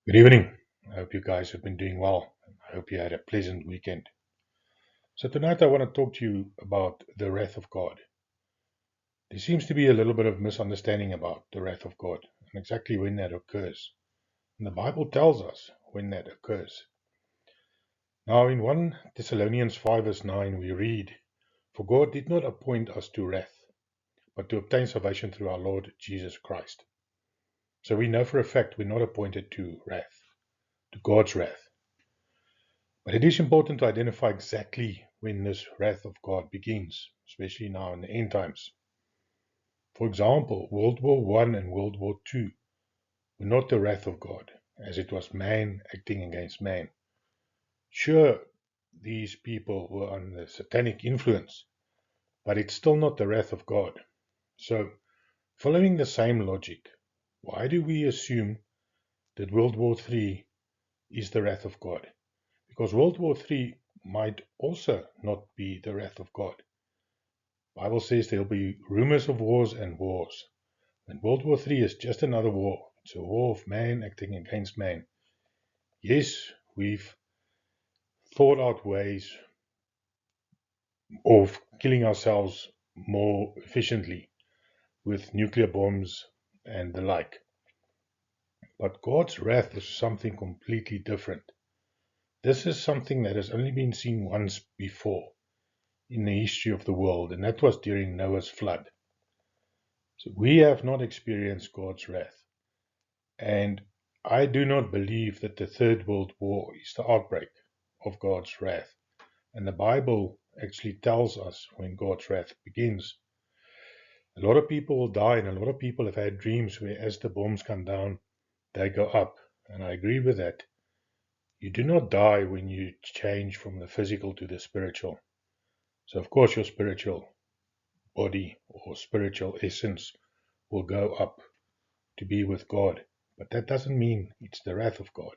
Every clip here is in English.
Good evening. I hope you guys have been doing well. I hope you had a pleasant weekend. So, tonight I want to talk to you about the wrath of God. There seems to be a little bit of misunderstanding about the wrath of God and exactly when that occurs. And the Bible tells us when that occurs. Now, in 1 Thessalonians 5, verse 9, we read, "For God did not appoint us to wrath, but to obtain salvation through our Lord Jesus Christ." So, we know for a fact we're not appointed to wrath, to God's wrath. But it is important to identify exactly when this wrath of God begins, especially now in the end times. For example, World War One and World War Two were not the wrath of God, as it was man acting against man. Sure, these people were under satanic influence, but it's still not the wrath of God. So, following the same logic, why do we assume that World War Three is the wrath of God? Because World War Three might also not be the wrath of God. The Bible says there'll be rumors of wars and wars. And World War Three is just another war. It's a war of man acting against man. Yes, we've thought out ways of killing ourselves more efficiently with nuclear bombs and the like. But God's wrath is something completely different. This is something that has only been seen once before in the history of the world, and that was during Noah's flood. So we have not experienced God's wrath. And I do not believe that the Third World War is the outbreak of God's wrath. And the Bible actually tells us when God's wrath begins. A lot of people will die, and a lot of people have had dreams where, as the bombs come down, they go up. And I agree with that. You do not die when you change from the physical to the spiritual. So, of course, your spiritual body or spiritual essence will go up to be with God. But that doesn't mean it's the wrath of God.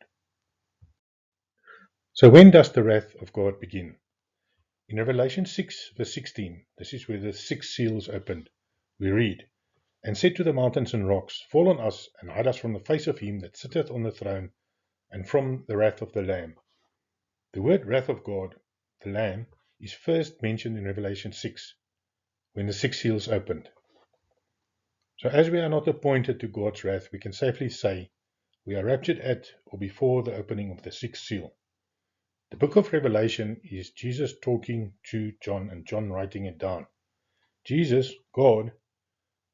So when does the wrath of God begin? In Revelation 6, verse 16, this is where the six seals opened, we read, "And said to the mountains and rocks, Fall on us, and hide us from the face of him that sitteth on the throne, and from the wrath of the Lamb." The word wrath of God, the Lamb, is first mentioned in Revelation 6, when the six seals opened. So as we are not appointed to God's wrath, we can safely say we are raptured at or before the opening of the sixth seal. The book of Revelation is Jesus talking to John and John writing it down. Jesus, God,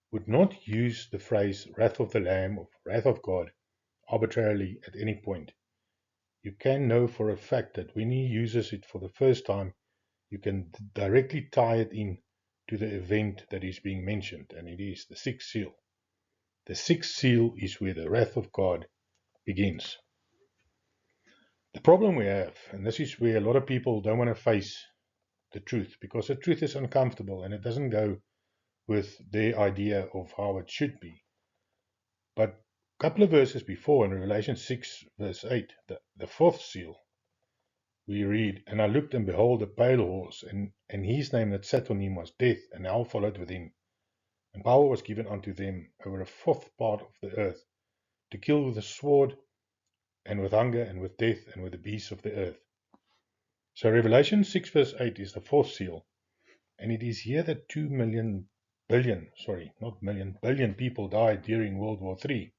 would not use the phrase wrath of the Lamb or wrath of God arbitrarily at any point. You can know for a fact that when he uses it for the first time, you can directly tie it in to the event that is being mentioned, and it is the sixth seal. The sixth seal is where the wrath of God begins. The problem we have, and this is where a lot of people don't want to face the truth, because the truth is uncomfortable and it doesn't go with their idea of how it should be. But a couple of verses before, in Revelation 6, verse 8, the fourth seal, we read, "And I looked, and behold, a pale horse, and his name that sat on him was Death, and hell followed with him. And power was given unto them over a fourth part of the earth, to kill with the sword, and with hunger, and with death, and with the beasts of the earth." So Revelation 6, verse 8 is the fourth seal. And it is here that 2 billion people died during World War III.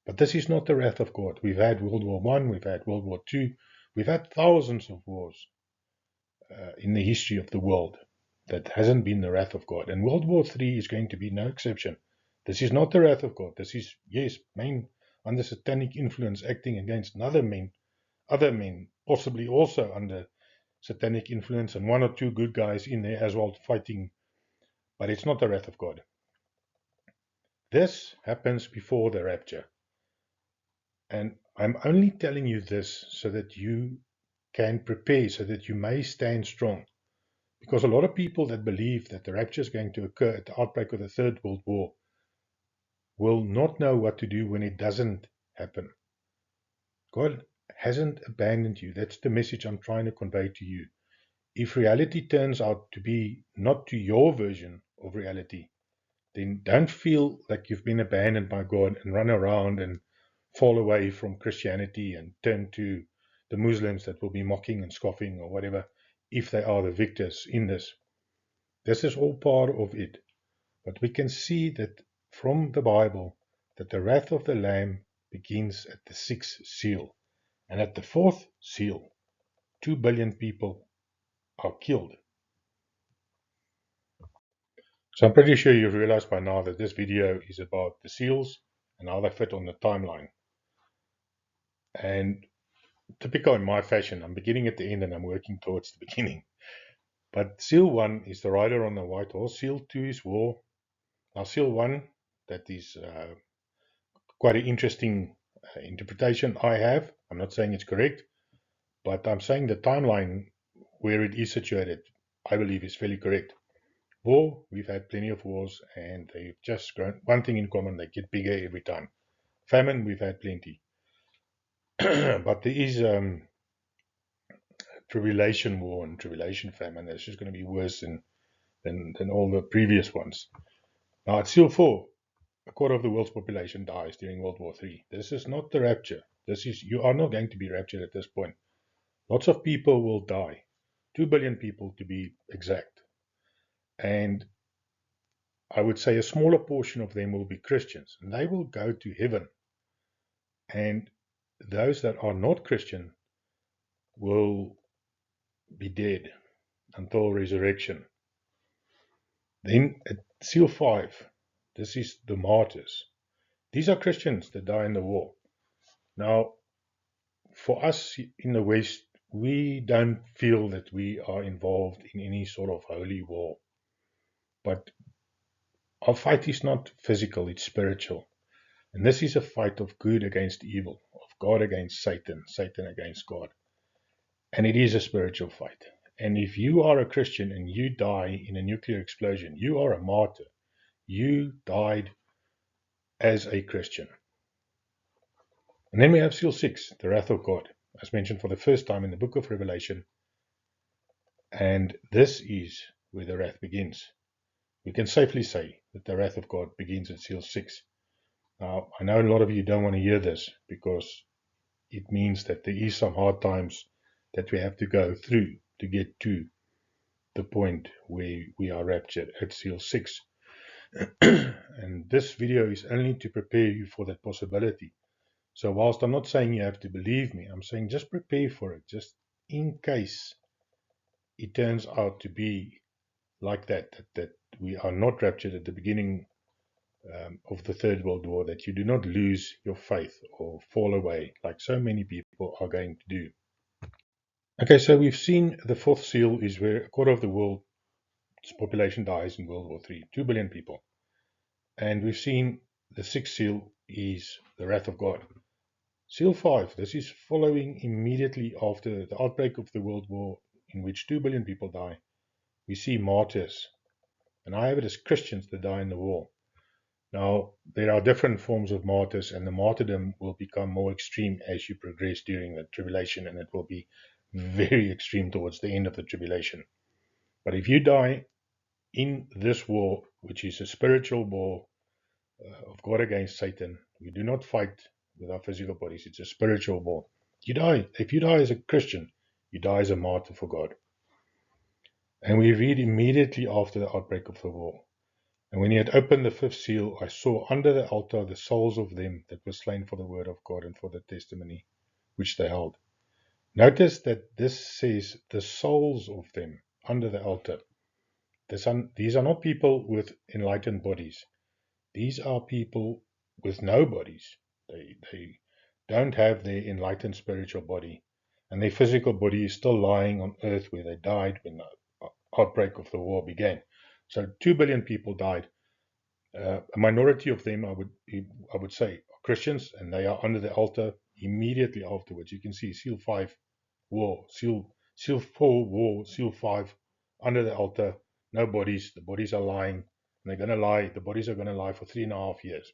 But this is not the wrath of God. We've had World War I, we've had World War II, we've had thousands of wars in the history of the world. That hasn't been the wrath of God. And World War III is going to be no exception. This is not the wrath of God. This is, yes, men under satanic influence acting against other men, possibly also under satanic influence, and one or two good guys in there as well fighting. But it's not the wrath of God. This happens before the rapture. And I'm only telling you this so that you can prepare, so that you may stand strong. Because a lot of people that believe that the rapture is going to occur at the outbreak of the Third World War will not know what to do when it doesn't happen. God hasn't abandoned you. That's the message I'm trying to convey to you. If reality turns out to be not to your version of reality, then don't feel like you've been abandoned by God and run around and fall away from Christianity and turn to the Muslims that will be mocking and scoffing or whatever, if they are the victors in this. This is all part of it. But we can see that from the Bible that the wrath of the Lamb begins at the sixth seal. And at the fourth seal, 2 billion people are killed. So I'm pretty sure you've realized by now that this video is about the seals and how they fit on the timeline. And typical in my fashion, I'm beginning at the end and I'm working towards the beginning. But seal 1 is the rider on the white horse. Seal 2 is war. Now seal 1, that is quite an interesting interpretation I have. I'm not saying it's correct, but I'm saying the timeline where it is situated, I believe, is fairly correct. War, we've had plenty of wars, and they've just grown. One thing in common, they get bigger every time. Famine, we've had plenty. But there is tribulation war and tribulation famine. That's just going to be worse than all the previous ones. Now, at seal 4, a quarter of the world's population dies during World War III. This is not the rapture. You are not going to be raptured at this point. Lots of people will die. 2 billion people to be exact. And I would say a smaller portion of them will be Christians, and they will go to heaven. And those that are not Christian will be dead until resurrection. Then at seal 5, this is the martyrs. These are Christians that die in the war. Now, for us in the West, we don't feel that we are involved in any sort of holy war. But our fight is not physical, it's spiritual. And this is a fight of good against evil, of God against Satan, Satan against God. And it is a spiritual fight. And if you are a Christian and you die in a nuclear explosion, you are a martyr. You died as a Christian. And then we have seal 6, the wrath of God, as mentioned for the first time in the book of Revelation. And this is where the wrath begins. We can safely say that the wrath of God begins at seal 6. Now, I know a lot of you don't want to hear this because it means that there is some hard times that we have to go through to get to the point where we are raptured at seal 6. And this video is only to prepare you for that possibility. So whilst I'm not saying you have to believe me, I'm saying just prepare for it, just in case it turns out to be like that we are not raptured at the beginning of the Third World War, that you do not lose your faith or fall away like so many people are going to do. Okay, so we've seen the fourth seal is where a quarter of the world's population dies in World War III, 2 billion people. And we've seen the sixth seal is the wrath of God. Seal 5, this is following immediately after the outbreak of the World War in which 2 billion people die. We see martyrs, and I have it as Christians that die in the war. Now, there are different forms of martyrs, and the martyrdom will become more extreme as you progress during the tribulation, and it will be very extreme towards the end of the tribulation. But if you die in this war, which is a spiritual war of God against Satan, we do not fight with our physical bodies. It's a spiritual war. You die. If you die as a Christian, you die as a martyr for God. And we read immediately after the outbreak of the war. And when he had opened the fifth seal, I saw under the altar the souls of them that were slain for the word of God and for the testimony which they held. Notice that this says the souls of them under the altar. These are not people with enlightened bodies. These are people with no bodies. They don't have their enlightened spiritual body. And their physical body is still lying on earth where they died when the outbreak of the war began. So 2 billion people died. A minority of them, I would say, are Christians, and they are under the altar immediately afterwards. You can see seal 5, war, seal 4, war, seal 5, under the altar, no bodies. The bodies are lying, and they're going to lie. The bodies are going to lie for 3.5 years.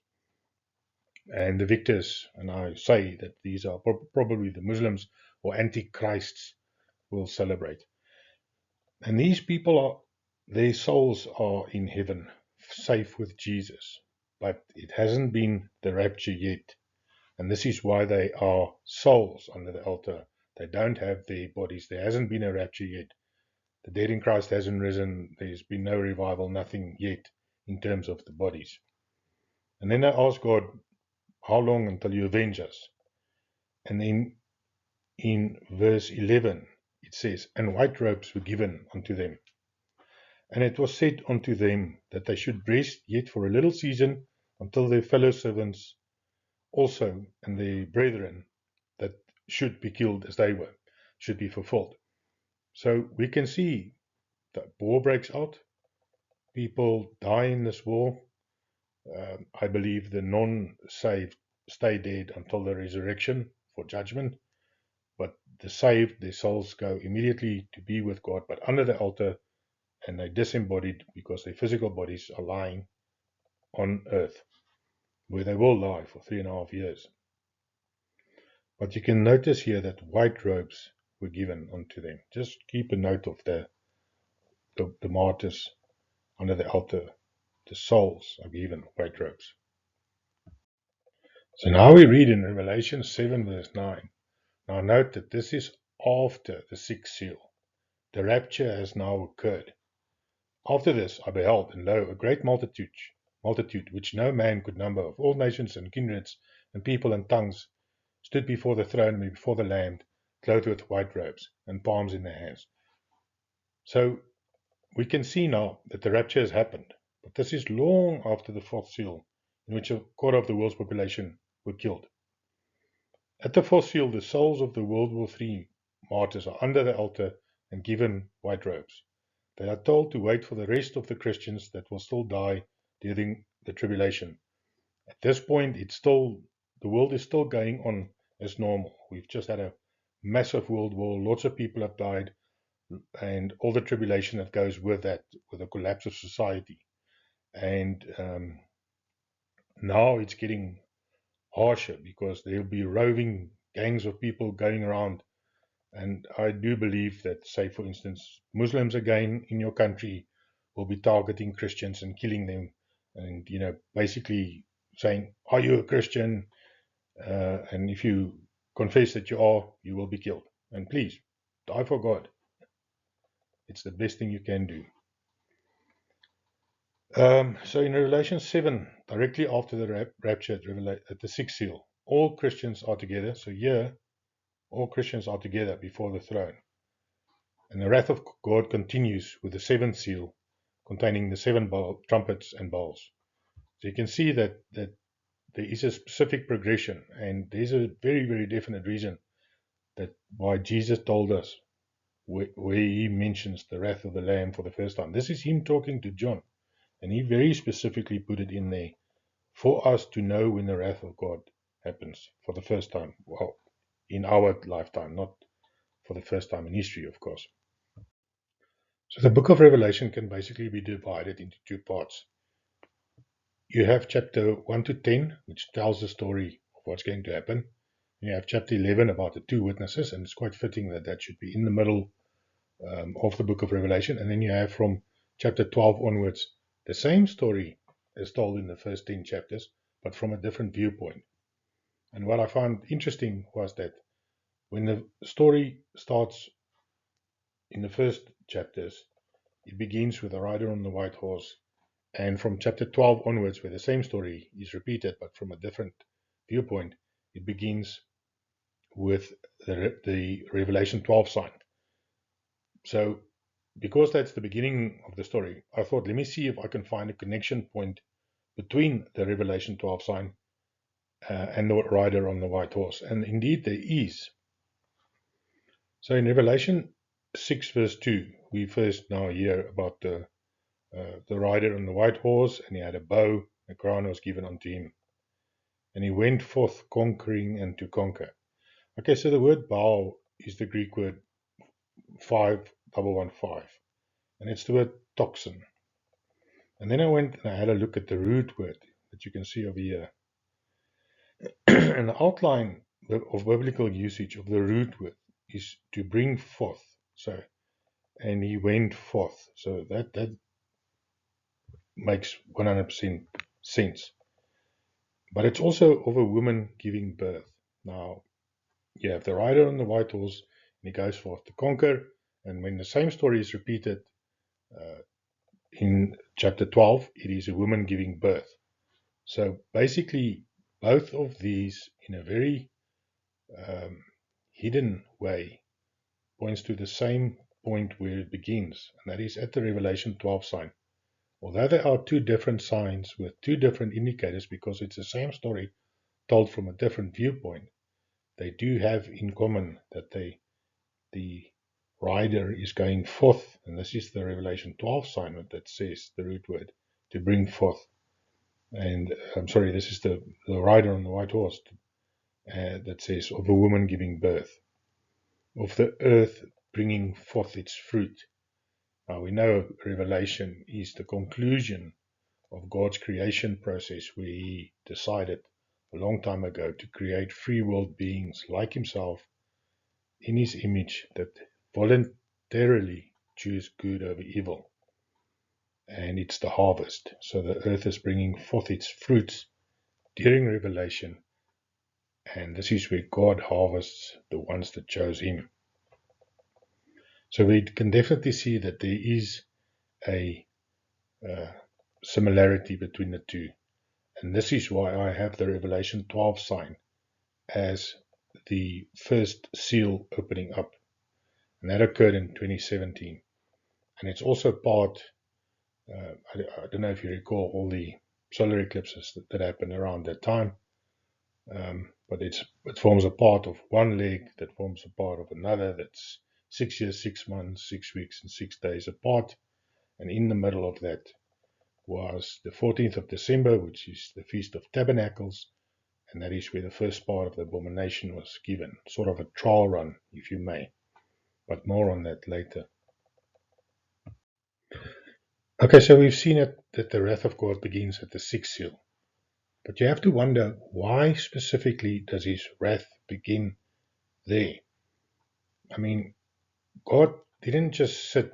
And the victors, and I say that these are probably the Muslims or antichrists, will celebrate. And these people their souls are in heaven, safe with Jesus. But it hasn't been the rapture yet. And this is why they are souls under the altar. They don't have their bodies. There hasn't been a rapture yet. The dead in Christ hasn't risen. There's been no revival, nothing yet in terms of the bodies. And then they ask God, how long until you avenge us? And then in verse 11, it says, and white robes were given unto them. And it was said unto them that they should rest yet for a little season until their fellow servants also and their brethren that should be killed as they were should be fulfilled. So we can see that war breaks out. People die in this war. I believe the non-saved stay dead until the resurrection for judgment. But the saved, their souls go immediately to be with God, but under the altar, and they're disembodied because their physical bodies are lying on earth, where they will lie for 3.5 years. But you can notice here that white robes were given unto them. Just keep a note of the martyrs under the altar. The souls are given white robes. So now we read in Revelation 7 verse 9. Now note that this is after the sixth seal. The rapture has now occurred. After this I beheld, and lo, a great multitude, which no man could number, of all nations and kindreds and people and tongues, stood before the throne and before the Lamb, clothed with white robes, and palms in their hands. So we can see now that the rapture has happened, but this is long after the fourth seal, in which a quarter of the world's population were killed. At the fourth seal, the souls of the World War III martyrs are under the altar and given white robes. They are told to wait for the rest of the Christians that will still die during the tribulation. At this point, the world is still going on as normal. We've just had a massive world war. Lots of people have died, and all the tribulation that goes with that, with the collapse of society. And now it's getting harsher because there'll be roving gangs of people going around. And I do believe that, say, for instance, Muslims again in your country will be targeting Christians and killing them, and basically saying, "Are you a Christian?" And if you confess that you are, you will be killed. And please, die for God. It's the best thing you can do. So in Revelation 7, directly after the rapture at the sixth seal, all Christians are together. So here, all Christians are together before the throne. And the wrath of God continues with the seventh seal, containing the seven trumpets and bowls. So you can see that there is a specific progression, and there's a very, very definite reason that why Jesus told us where he mentions the wrath of the Lamb for the first time. This is him talking to John, and he very specifically put it in there for us to know when the wrath of God happens for the first time. Well, in our lifetime, not for the first time in history, of course. So the book of Revelation can basically be divided into two parts. You have chapter 1 to 10, which tells the story of what's going to happen. And you have chapter 11 about the two witnesses, and it's quite fitting that that should be in the middle of the book of Revelation. And then you have from chapter 12 onwards the same story as told in the first 10 chapters, but from a different viewpoint. And what I found interesting was that when the story starts in the first chapters, it begins with a rider on the white horse. And from chapter 12 onwards, where the same story is repeated but from a different viewpoint, it begins with the Revelation 12 sign. So, because that's the beginning of the story, I thought, let me see if I can find a connection point between the Revelation 12 sign and the rider on the white horse. And indeed, there is. So, in Revelation 6, verse 2, we first now hear about the rider on the white horse, and he had a bow, a crown was given unto him. And he went forth conquering and to conquer. Okay, so the word bow is the Greek word 5115, and it's the word toxin. And then I went and I had a look at the root word that you can see over here. And the outline of biblical usage of the root word is to bring forth. So, and he went forth. So that makes 100% sense. But it's also of a woman giving birth. Now, you have the rider on the white horse, and he goes forth to conquer. And when the same story is repeated uh, in chapter 12, it is a woman giving birth. So basically, both of these, in a very hidden way, points to the same point where it begins, and that is at the Revelation 12 sign. Although there are two different signs with two different indicators, because it's the same story told from a different viewpoint, they do have in common that the rider is going forth, and this is the Revelation 12 sign that says the root word, to bring forth. And I'm sorry, this is the rider on the white horse that says, of a woman giving birth, of the earth bringing forth its fruit. Now we know Revelation is the conclusion of God's creation process, where He decided a long time ago to create free will beings like Himself in His image that voluntarily choose good over evil. And it's the harvest. So the earth is bringing forth its fruits during Revelation, and this is where God harvests the ones that chose Him. So we can definitely see that there is a similarity between the two. And this is why I have the Revelation 12 sign as the first seal opening up. And that occurred in 2017. And it's also part, I don't know if you recall all the solar eclipses that happened around that time, but it forms a part of one leg that forms a part of another that's 6 years, 6 months, 6 weeks, and 6 days apart. And in the middle of that was the 14th of December, which is the Feast of Tabernacles, and that is where the first part of the abomination was given, sort of a trial run, if you may, but more on that later. Okay, so we've seen it that the wrath of God begins at the sixth seal, but you have to wonder, why specifically does His wrath begin there? I mean, God didn't just sit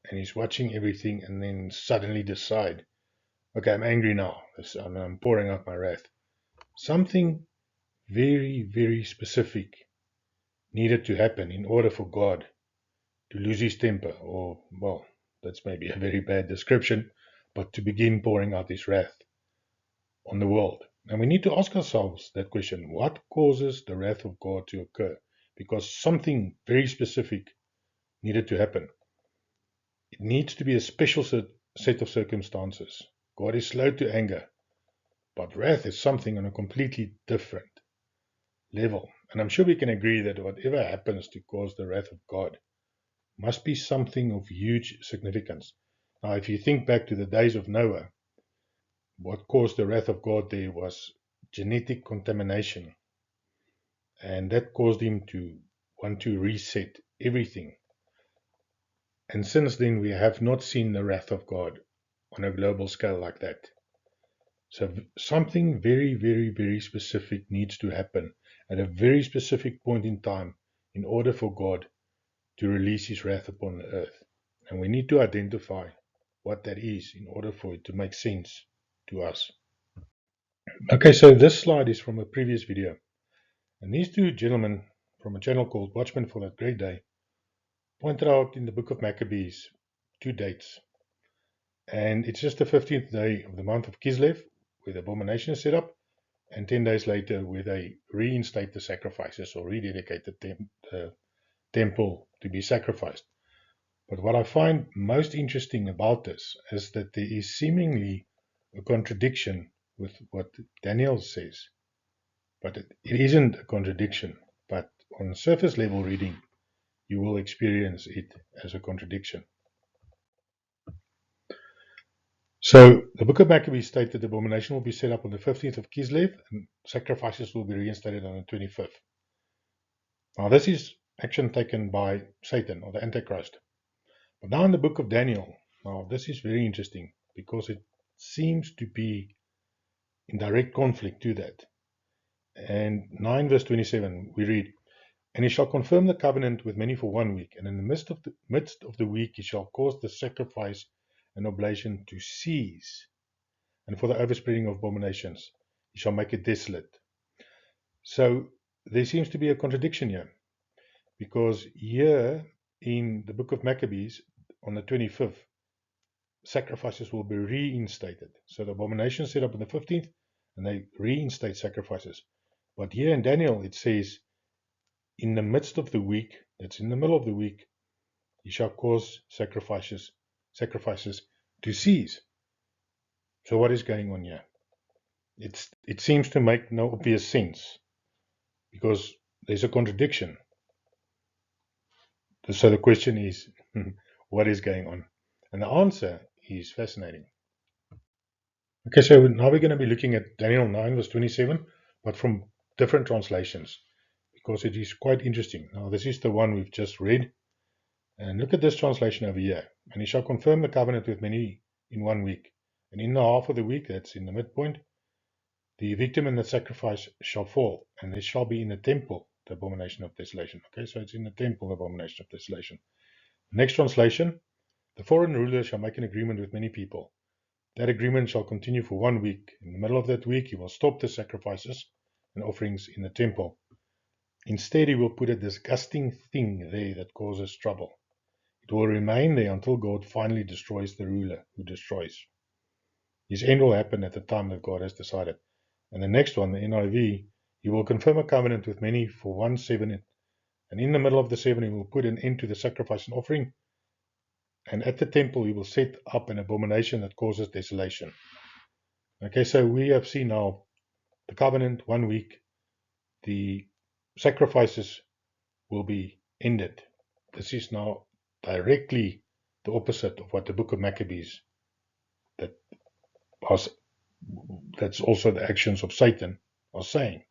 and He's watching everything and then suddenly decide, okay, I'm angry now, I'm pouring out my wrath. Something very, very specific needed to happen in order for God to lose His temper, or, well, that's maybe a very bad description, but to begin pouring out His wrath on the world. And we need to ask ourselves that question, what causes the wrath of God to occur? Because something very specific needed to happen. It needs to be a special set of circumstances. God is slow to anger, but wrath is something on a completely different level. And I'm sure we can agree that whatever happens to cause the wrath of God must be something of huge significance. Now, if you think back to the days of Noah, what caused the wrath of God there was genetic contamination. And that caused him to want to reset everything. And since then, we have not seen the wrath of God on a global scale like that. So something very, very, very specific needs to happen at a very specific point in time in order for God to release His wrath upon the earth. And we need to identify what that is in order for it to make sense to us. Okay, so this slide is from a previous video. And these two gentlemen from a channel called Watchmen for That Great Day pointed out in the book of Maccabees 2 dates. And it's just the 15th day of the month of Kislev, where the abomination is set up, and 10 days later, where they reinstate the sacrifices or rededicate the temple to be sacrificed. But what I find most interesting about this is that there is seemingly a contradiction with what Daniel says. But it isn't a contradiction, but on surface level reading, you will experience it as a contradiction. So the book of Maccabees states that the abomination will be set up on the 15th of Kislev and sacrifices will be reinstated on the 25th. Now this is action taken by Satan or the Antichrist. But now in the book of Daniel, now this is very interesting because it seems to be in direct conflict to that. And 9 verse 27 we read, "And he shall confirm the covenant with many for 1 week, and in the midst of the week he shall cause the sacrifice and oblation to cease, and for the overspreading of abominations, he shall make it desolate. So there seems to be a contradiction here, because here in the book of Maccabees, on the 25th, sacrifices will be reinstated. So the abomination set up on the 15th, and they reinstate sacrifices. But here in Daniel, it says, in the midst of the week, that's in the middle of the week, he shall cause sacrifices to cease. So what is going on here? It seems to make no obvious sense, because there's a contradiction. So the question is, what is going on? And the answer is fascinating. Okay, so now we're going to be looking at Daniel 9 verse 27, but from different translations, because it is quite interesting. Now this is the one we've just read, and look at this translation over here. And he shall confirm the covenant with many in 1 week, and in the half of the week, that's in the midpoint, the victim and the sacrifice shall fall, and there shall be in the temple the abomination of desolation. Okay, so it's in the temple, the abomination of desolation. Next translation, the foreign ruler shall make an agreement with many people. That agreement shall continue for 1 week. In the middle of that week, he will stop the sacrifices and offerings in the temple. Instead, he will put a disgusting thing there that causes trouble. It will remain there until God finally destroys the ruler who destroys. His end will happen at the time that God has decided. And the next one, the NIV, he will confirm a covenant with many for 1 7. And in the middle of the 7, he will put an end to the sacrifice and offering. And at the temple, he will set up an abomination that causes desolation. Okay, so we have seen now the covenant, 1 week. The sacrifices will be ended. This is now directly the opposite of what the book of Maccabees, that's also the actions of Satan, are saying.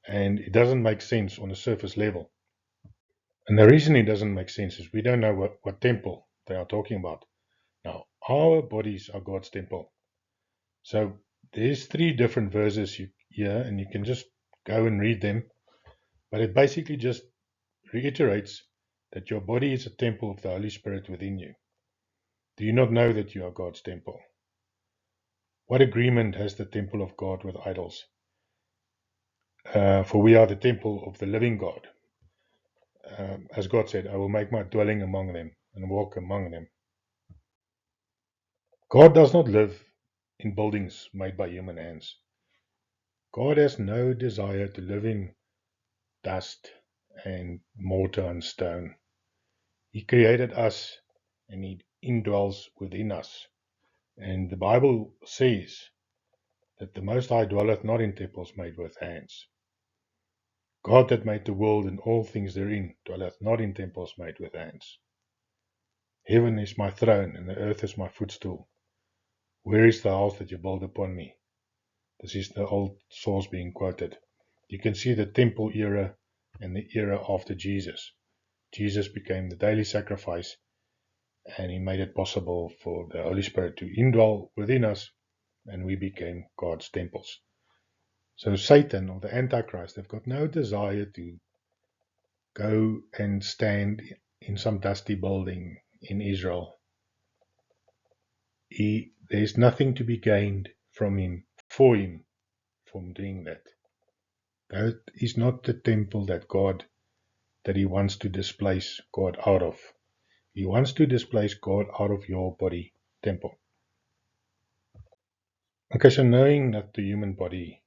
And it doesn't make sense on a surface level. And the reason it doesn't make sense is we don't know what temple they are talking about. Now, our bodies are God's temple. So there's 3 different verses here, and you can just go and read them. But it basically just reiterates that your body is a temple of the Holy Spirit within you. Do you not know that you are God's temple? What agreement has the temple of God with idols? For we are the temple of the living God. As God said, I will make my dwelling among them and walk among them. God does not live in buildings made by human hands. God has no desire to live in dust and mortar and stone. He created us and He indwells within us. And the Bible says that the Most High dwelleth not in temples made with hands. God that made the world and all things therein dwelleth not in temples made with hands. Heaven is my throne and the earth is my footstool. Where is the house that you build upon me? This is the old source being quoted. You can see the temple era and the era after Jesus. Jesus became the daily sacrifice, and He made it possible for the Holy Spirit to indwell within us, and we became God's temples. So Satan, or the Antichrist, they've got no desire to go and stand in some dusty building in Israel. There's nothing to be gained from him, from doing that. That is not the temple that he wants to displace God out of. He wants to displace God out of your body temple. Okay, so knowing that the human body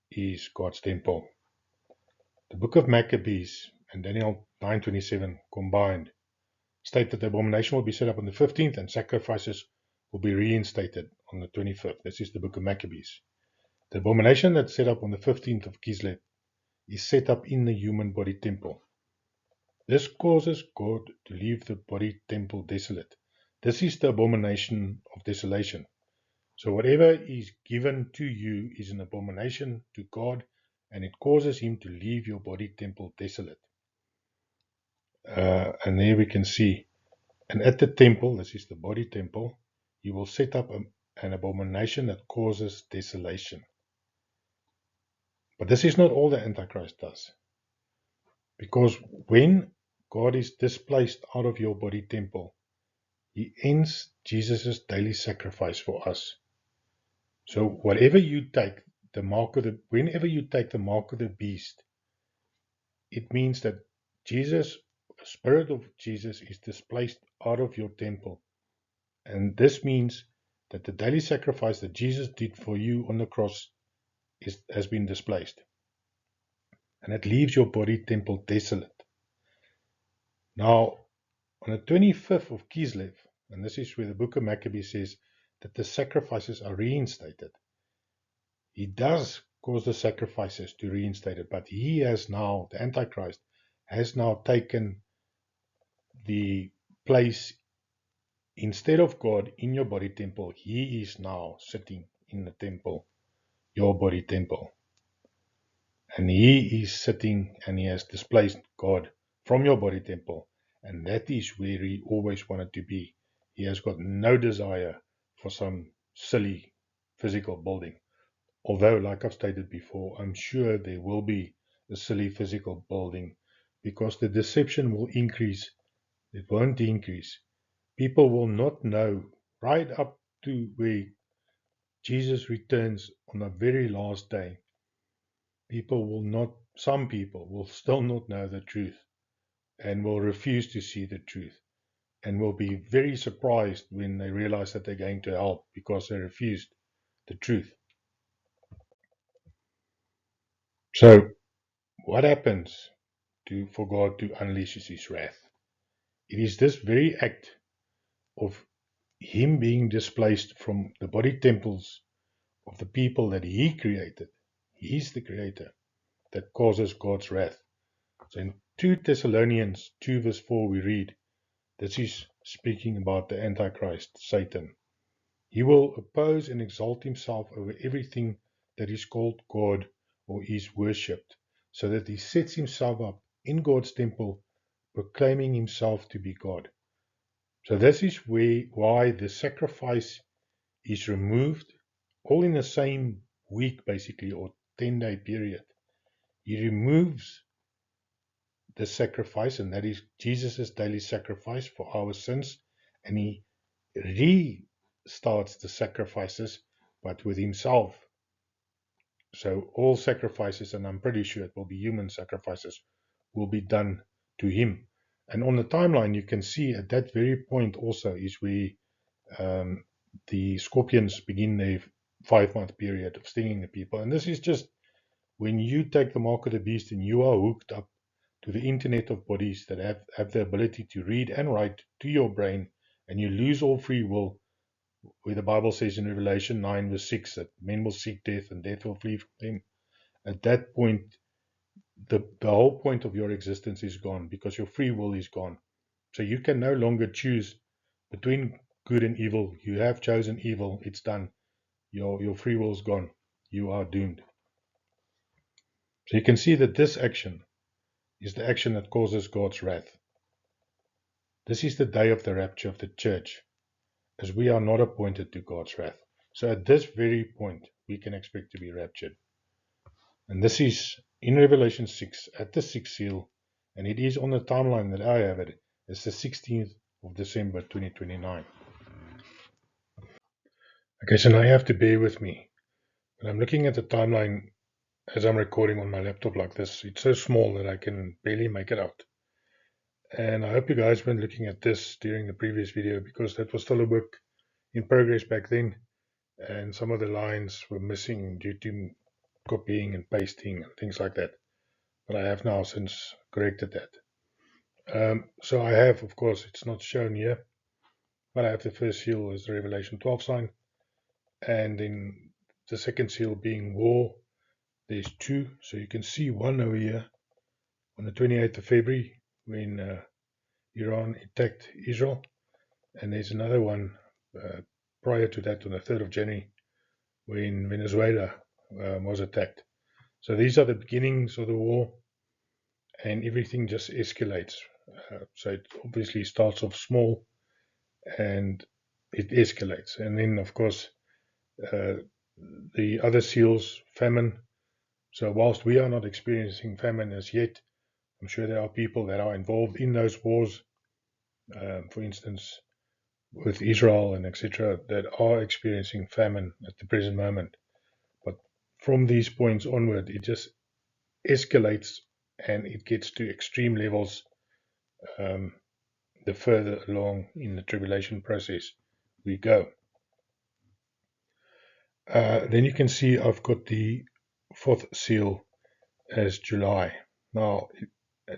is God's temple, the book of Maccabees and Daniel 9:27 combined state that the abomination will be set up on the 15th and sacrifices will be reinstated on the 25th. This is the book of Maccabees. The abomination that's set up on the 15th of Kislev is set up in the human body temple. This causes God to leave the body temple desolate. This is the abomination of desolation. So whatever is given to you is an abomination to God, and it causes Him to leave your body temple desolate. And there we can see, and at the temple, this is the body temple, He will set up an abomination that causes desolation. But this is not all the Antichrist does. Because when God is displaced out of your body temple, He ends Jesus' daily sacrifice for us. So whatever you take, whenever you take the mark of the beast, it means that Jesus, the Spirit of Jesus, is displaced out of your temple. And this means that the daily sacrifice that Jesus did for you on the cross has been displaced. And it leaves your body temple desolate. Now, on the 25th of Kislev, and this is where the book of Maccabees says that the sacrifices are reinstated. He does cause the sacrifices to reinstate it, but he has now, the Antichrist, has now taken the place, instead of God in your body temple, he is now sitting in the temple, your body temple. And he is sitting and he has displaced God from your body temple. And that is where he always wanted to be. He has got no desire for some silly physical building. Although, like I've stated before, I'm sure there will be a silly physical building because the deception will increase. It won't increase. People will not know right up to where Jesus returns on the very last day. Some people will still not know the truth and will refuse to see the truth and will be very surprised when they realize that they're going to hell because they refused the truth. So, what happens for God to unleash his wrath? It is this very act of him being displaced from the body temples of the people that he created. He's the creator that causes God's wrath. So in 2 Thessalonians 2 verse 4 we read, this is speaking about the Antichrist, Satan. He will oppose and exalt himself over everything that is called God or is worshipped, so that he sets himself up in God's temple, proclaiming himself to be God. So this is why the sacrifice is removed, all in the same week basically, or 10-day period. He removes the sacrifice, and that is Jesus' daily sacrifice for our sins, and he restarts the sacrifices, but with himself. So all sacrifices, and I'm pretty sure it will be human sacrifices, will be done to him. And on the timeline, you can see at that very point also is where the scorpions begin their 5-month period of stinging the people. And this is just when you take the mark of the beast and you are hooked up to the internet of bodies that have the ability to read and write to your brain, and you lose all free will, where the Bible says in Revelation 9 verse 6 that men will seek death and death will flee from them. At that point, the whole point of your existence is gone because your free will is gone. So you can no longer choose between good and evil. You have chosen evil. It's done. Your free will is gone. You are doomed. So you can see that this action is the action that causes God's wrath. This is the day of the rapture of the church, as we are not appointed to God's wrath. So at this very point, we can expect to be raptured. And this is in Revelation 6, at the sixth seal, and it is on the timeline that I have it. It's the 16th of December 2029. Okay, so now you have to bear with me. When I'm looking at the timeline as I'm recording on my laptop like this, it's so small that I can barely make it out. And I hope you guys weren't looking at this during the previous video because that was still a work in progress back then. And some of the lines were missing due to copying and pasting and things like that. But I have now since corrected that. So I have, of course, it's not shown here, but I have the first seal as the Revelation 12 sign. And then the second seal being war, there's two. So you can see one over here on the 28th of February when Iran attacked Israel. And there's another one prior to that on the 3rd of January when Venezuela was attacked. So these are the beginnings of the war, and everything just escalates. So it obviously starts off small and it escalates. And then, of course, the other seals, famine. So whilst we are not experiencing famine as yet, I'm sure there are people that are involved in those wars, for instance, with Israel and etc., that are experiencing famine at the present moment. But from these points onward, it just escalates and it gets to extreme levels the further along in the tribulation process we go. Then you can see I've got the fourth seal as July. Now,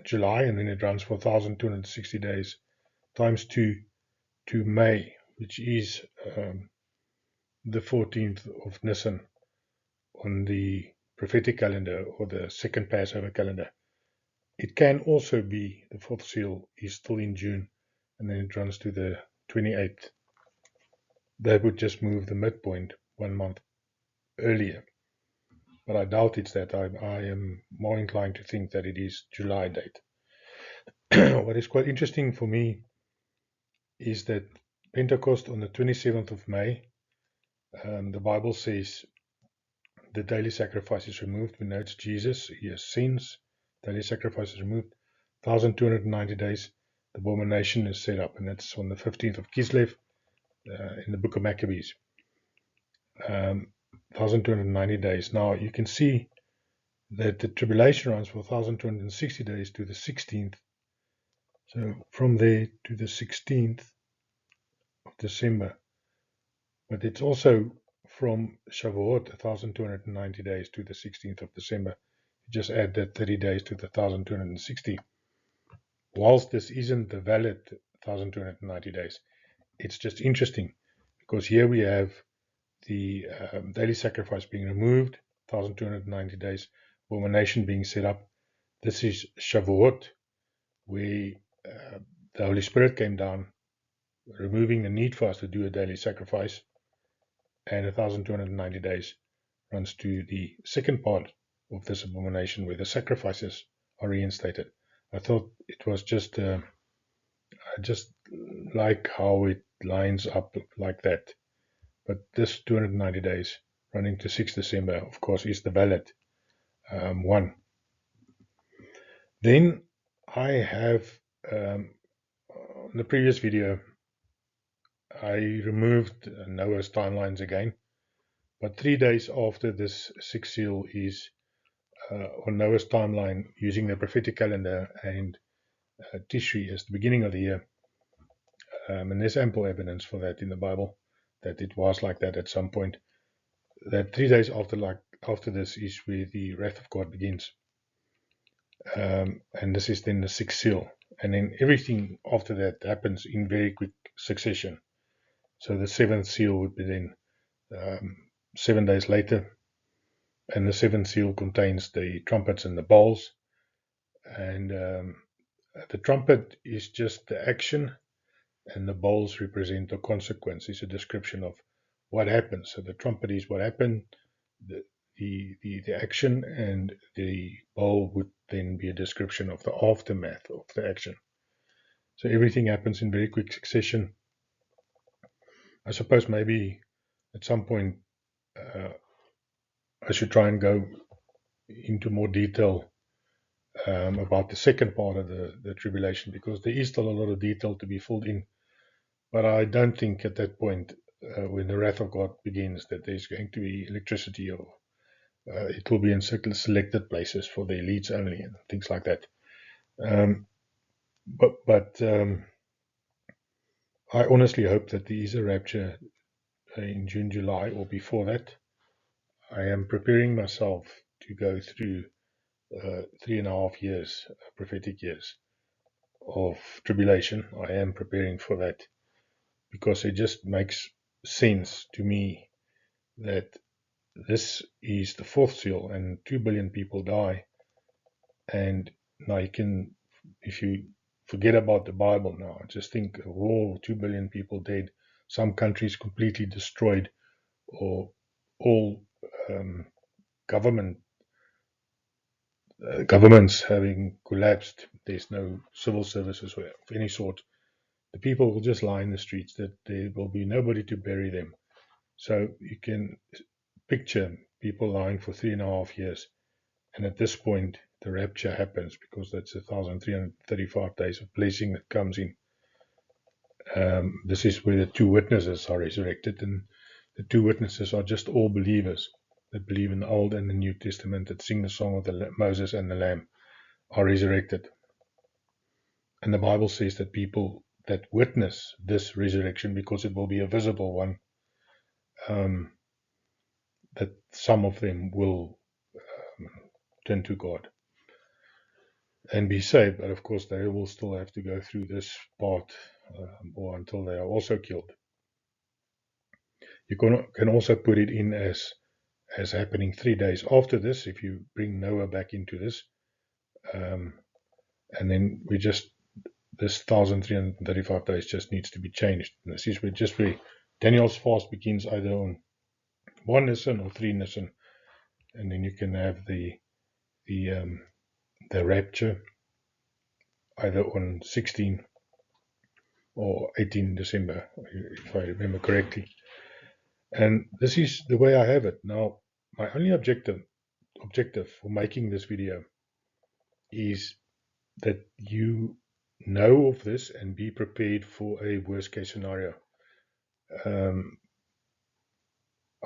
July, and then it runs for 1,260 days, times 2 to May, which is the 14th of Nisan on the prophetic calendar or the second Passover calendar. It can also be the fourth seal is still in June, and then it runs to the 28th. That would just move the midpoint 1 month earlier. But I doubt it's that. I am more inclined to think that it is July date. What is quite interesting for me is that Pentecost on the 27th of May, the Bible says the daily sacrifice is removed. We know it's Jesus. He ascends. Daily sacrifice is removed. 1,290 days. The abomination is set up, and that's on the 15th of Kislev in the book of Maccabees. 1,290 days. Now you can see that the tribulation runs for 1,260 days to the 16th. So from there to the 16th of December. But it's also from Shavuot, 1,290 days to the 16th of December. You just add that 30 days to the 1,260. Whilst this isn't the valid 1,290 days, it's just interesting because here we have the daily sacrifice being removed, 1,290 days, abomination being set up. This is Shavuot, where the Holy Spirit came down, removing the need for us to do a daily sacrifice, and 1,290 days runs to the second part of this abomination where the sacrifices are reinstated. I thought it was just I just like how it lines up like that. But this 290 days running to 6 December, of course, is the valid one. Then I have, in the previous video, I removed Noah's timelines again. But 3 days after this sixth seal is on Noah's timeline using the prophetic calendar and Tishri as the beginning of the year. And there's ample evidence for that in the Bible, that it was like that at some point. That 3 days after this is where the wrath of God begins. And this is then the sixth seal. And then everything after that happens in very quick succession. So the seventh seal would be then 7 days later. And the seventh seal contains the trumpets and the bowls. And the trumpet is just the action, and the bowls represent the consequence. It's a description of what happens. So the trumpet is what happened, the action, and the bowl would then be a description of the aftermath of the action. So everything happens in very quick succession. I suppose maybe at some point I should try and go into more detail about the second part of the tribulation, because there is still a lot of detail to be filled in. But I don't think at that point, when the wrath of God begins, that there's going to be electricity, or it will be in certain selected places for the elites only and things like that. But I honestly hope that there is a rapture in June, July, or before that. I am preparing myself to go through 3.5 years, prophetic years of tribulation. I am preparing for that because it just makes sense to me that this is the fourth seal and 2 billion people die. And now you can, if you forget about the Bible now, just think of all 2 billion people dead, some countries completely destroyed, or all governments having collapsed. There's no civil services of any sort. The people will just lie in the streets, that there will be nobody to bury them. So you can picture people lying for 3.5 years. And at this point, the rapture happens, because that's 1,335 days of blessing that comes in. This is where the two witnesses are resurrected, and the two witnesses are just all believers. that believe in the Old and the New Testament, that sing the song of Moses and the Lamb, are resurrected. And the Bible says that people that witness this resurrection, because it will be a visible one, that some of them will turn to God and be saved. But of course, they will still have to go through this part, or until they are also killed. You can also put it in as happening 3 days after this, if you bring Noah back into this. And then this 1,335 days just needs to be changed. And this is where Daniel's fast begins, either on 1 Nisan or 3 Nisan, and then you can have the rapture either on 16 or 18 December, if I remember correctly. And this is the way I have it. Now, my only objective for making this video is that you know of this and be prepared for a worst case scenario.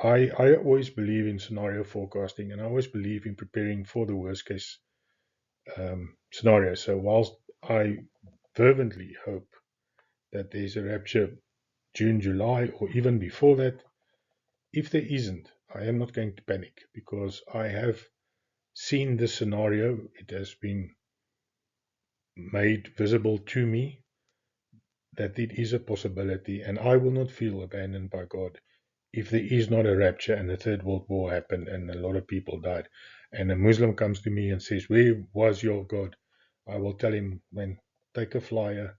I always believe in scenario forecasting, and I always believe in preparing for the worst case scenario. So whilst I fervently hope that there's a rapture June, July, or even before that, if there isn't, I am not going to panic, because I have seen this scenario. It has been made visible to me that it is a possibility, and I will not feel abandoned by God if there is not a rapture and the Third World War happened and a lot of people died, and a Muslim comes to me and says, "Where was your God?" I will tell him, "Man, take a flyer.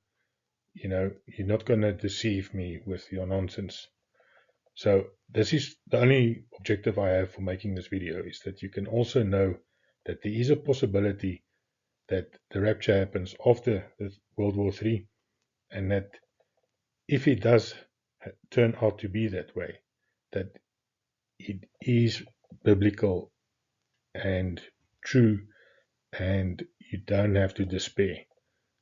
You're not going to deceive me with your nonsense." So this is the only objective I have for making this video, is that you can also know that there is a possibility that the rapture happens after the World War III, and that if it does turn out to be that way, that it is biblical and true, and you don't have to despair.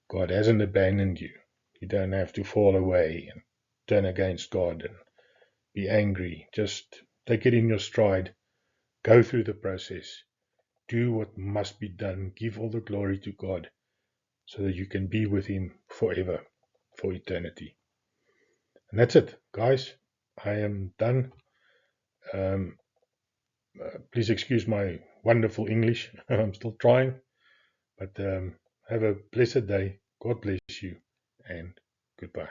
God hasn't abandoned you. You don't have to fall away and turn against God and be angry. Just take it in your stride. Go through the process. Do what must be done. Give all the glory to God, so that you can be with Him forever, for eternity. And that's it, guys. I am done. Please excuse my wonderful English. I'm still trying. But have a blessed day. God bless you, and goodbye.